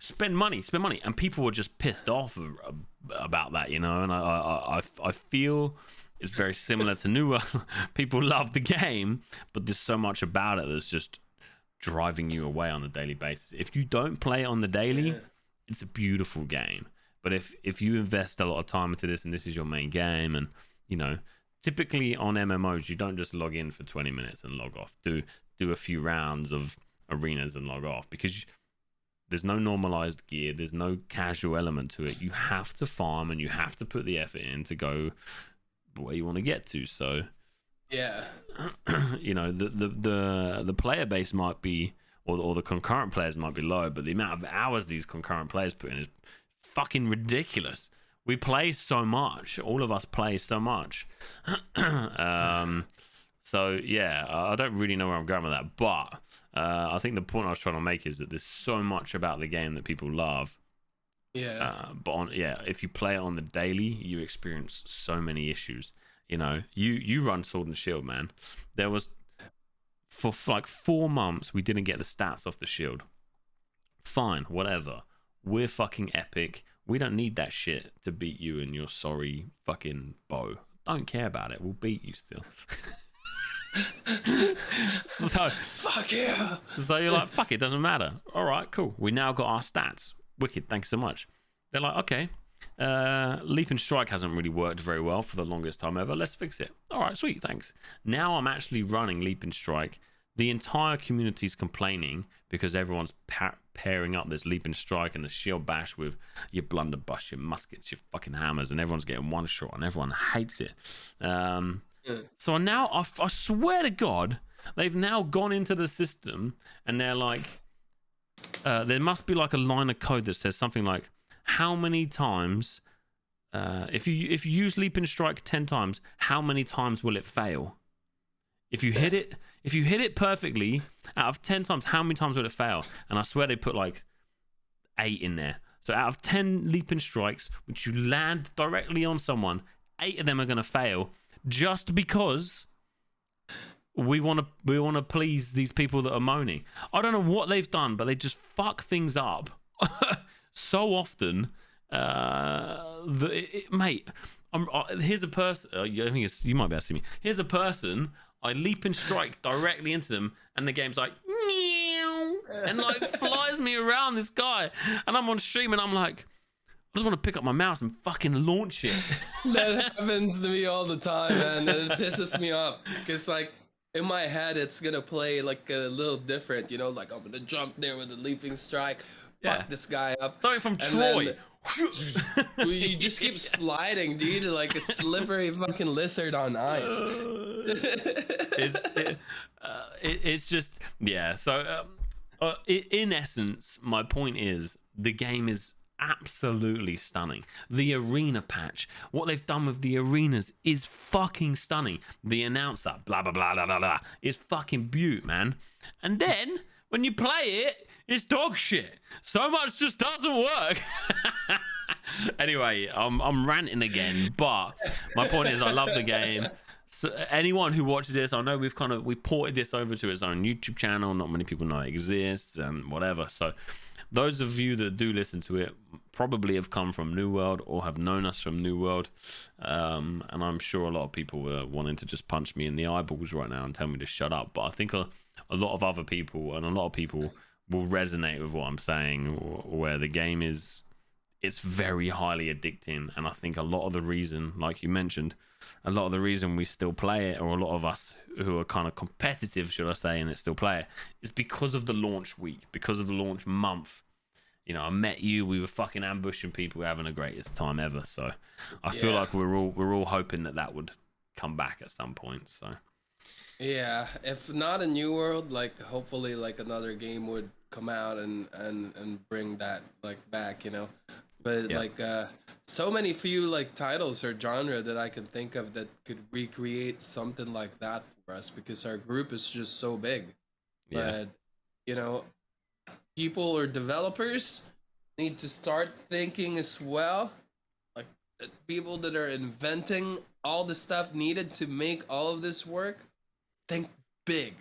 Spend money, and people were just pissed off about that, you know. And I feel it's very similar to New World. People love the game, but there's so much about it that's just driving you away on a daily basis. If you don't play it on the daily, it's a beautiful game. But if you invest a lot of time into this, and this is your main game, and you know, typically on MMOs, you don't just log in for 20 minutes and log off. Do a few rounds of arenas and log off, because there's no normalized gear. There's no casual element to it. You have to farm and you have to put the effort in to go where you want to get to. So, yeah, you know, the player base might be, or the concurrent players might be low, but the amount of hours these concurrent players put in is fucking ridiculous. We play so much. All of us play so much. So yeah, I don't really know where I'm going with that, but I think the point I was trying to make is that there's so much about the game that people love. Yeah. But if you play it on the daily, you experience so many issues. You know, you run Sword and Shield, man. There was for like 4 months we didn't get the stats off the shield. Fine, whatever. We're fucking epic. We don't need that shit to beat you and your sorry fucking bow. Don't care about it. We'll beat you still. So fuck yeah. So you're like, fuck it, doesn't matter. All right, cool. We now got our stats. Wicked, thanks so much. They're like, okay, Leap and Strike hasn't really worked very well for the longest time ever. Let's fix it. All right, sweet, thanks. Now I'm actually running Leap and Strike. The entire community's complaining because everyone's pairing up this Leap and Strike and the Shield Bash with your blunderbuss, your muskets, your fucking hammers, and everyone's getting one shot and everyone hates it. So now I swear to God, they've now gone into the system and they're like, there must be like a line of code that says something like, how many times, if you use Leap and Strike 10 times, how many times will it fail? If you hit it perfectly, out of 10 times, how many times will it fail? And I swear they put like 8 in there. So out of 10 Leap and Strikes, which you land directly on someone, 8 of them are going to fail. Just because we want to please these people that are moaning. I don't know what they've done, but they just fuck things up so often. Mate, here's a person. I think you might be able to see me. Here's a person I leap and strike directly into them, and the game's like, meow, and like flies me around this guy. And I'm on stream, and I'm like, I just want to pick up my mouse and fucking launch it. That happens to me all the time, man. It pisses me off because, like, in my head, it's gonna play like a little different, you know, like I'm gonna jump there with a leaping strike, fuck this guy up. Something from Troy. You just keep sliding, dude, like a slippery fucking lizard on ice. It's just, yeah. So, in essence, my point is the game is absolutely stunning. The arena patch, what they've done with the arenas is fucking stunning. The announcer, blah blah blah blah blah, blah is fucking beaut, man. And then when you play it, it's dog shit. So much just doesn't work. Anyway, I'm ranting again, but my point is I love the game. So anyone who watches this, I know we ported this over to its own YouTube channel. Not many people know it exists and whatever. So those of you that do listen to it probably have come from New World or have known us from New World. And I'm sure a lot of people were wanting to just punch me in the eyeballs right now and tell me to shut up. But I think a lot of other people and a lot of people will resonate with what I'm saying, where the game it's very highly addicting. And I think a lot of the reason, like you mentioned, a lot of the reason we still play it, or a lot of us who are kind of competitive, should I say, and still play it, is because of the launch week, because of the launch month. You know, I met you, we were fucking ambushing people, we're having the greatest time ever. So I feel like we're all hoping that would come back at some point. So yeah, if not a New World, like hopefully like another game would come out and bring that like back, you know. But like so many few like titles or genre that I can think of that could recreate something like that for us, because our group is just so big. But you know, people or developers need to start thinking as well, like people that are inventing all the stuff needed to make all of this work, think big,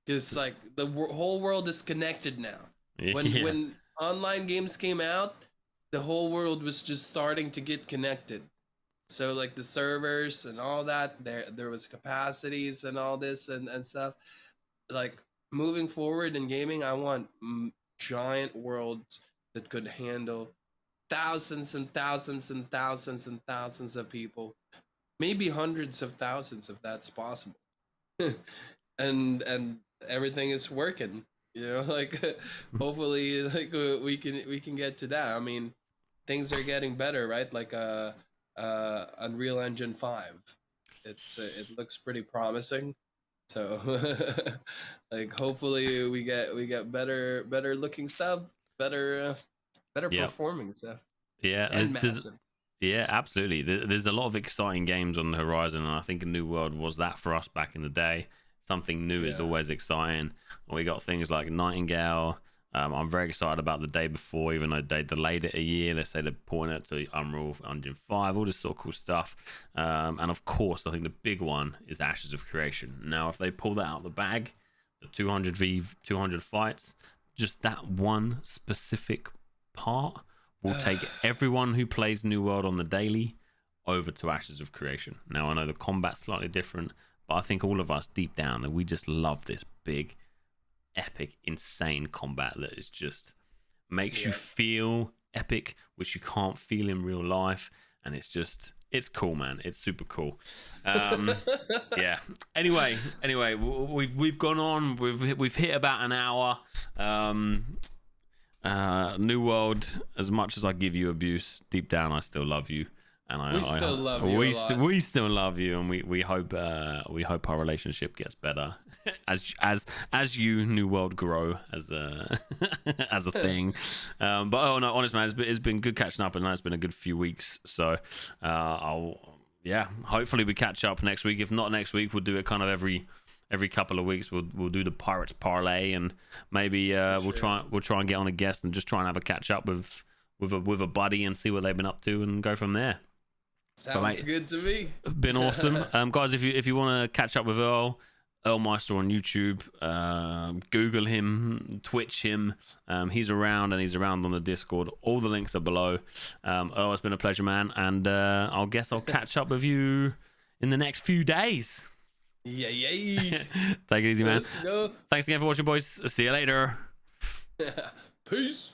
because like the whole world is connected now. When online games came out, the whole world was just starting to get connected. So like the servers and all that, there was capacities and all this and stuff. Like moving forward in gaming, I want giant worlds that could handle thousands and thousands and thousands and thousands of people, maybe hundreds of thousands if that's possible. and everything is working, you know, like hopefully like we can get to that. I mean, things are getting better, right? Like Unreal Engine 5, it looks pretty promising. So like hopefully we get better looking stuff, better performing stuff. Yeah, absolutely. There's a lot of exciting games on the horizon, and I think A New World was that for us back in the day. Something new is always exciting. We got things like Nightingale. I'm very excited about The Day Before, even though they delayed it a year. They say they're porting it to Unreal Engine 5, all this sort of cool stuff. And of course, I think the big one is Ashes of Creation. Now, if they pull that out of the bag, the 200v200 fights, just that one specific part will take everyone who plays New World on the daily over to Ashes of Creation. Now, I know the combat's slightly different, but I think all of us deep down, we just love this big, epic, insane combat that is just makes you feel epic, which you can't feel in real life. And it's cool, man. It's super cool. Yeah. Anyway, we've gone on. We've hit about an hour. New World, as much as I give you abuse, deep down I still love you, and we still love you. We still love you, and we hope our relationship gets better as you New World grow as a as a thing. But honest man, it's been good catching up, and it's been a good few weeks. So hopefully we catch up next week. If not next week, we'll do it kind of every couple of weeks. We'll do the Pirates Parlay, and maybe we'll try and get on a guest and just try and have a catch up with a buddy and see what they've been up to and go from there. Sounds good to me. Been awesome. Guys, if you want to catch up with Earl Meister on YouTube, Google him, Twitch him. He's around, and he's around on the Discord. All the links are below. Earl, it's been a pleasure, man, and I'll catch up with you in the next few days. Yeah. Take it easy, man. Let's go. Thanks again for watching, boys. See you later. Peace.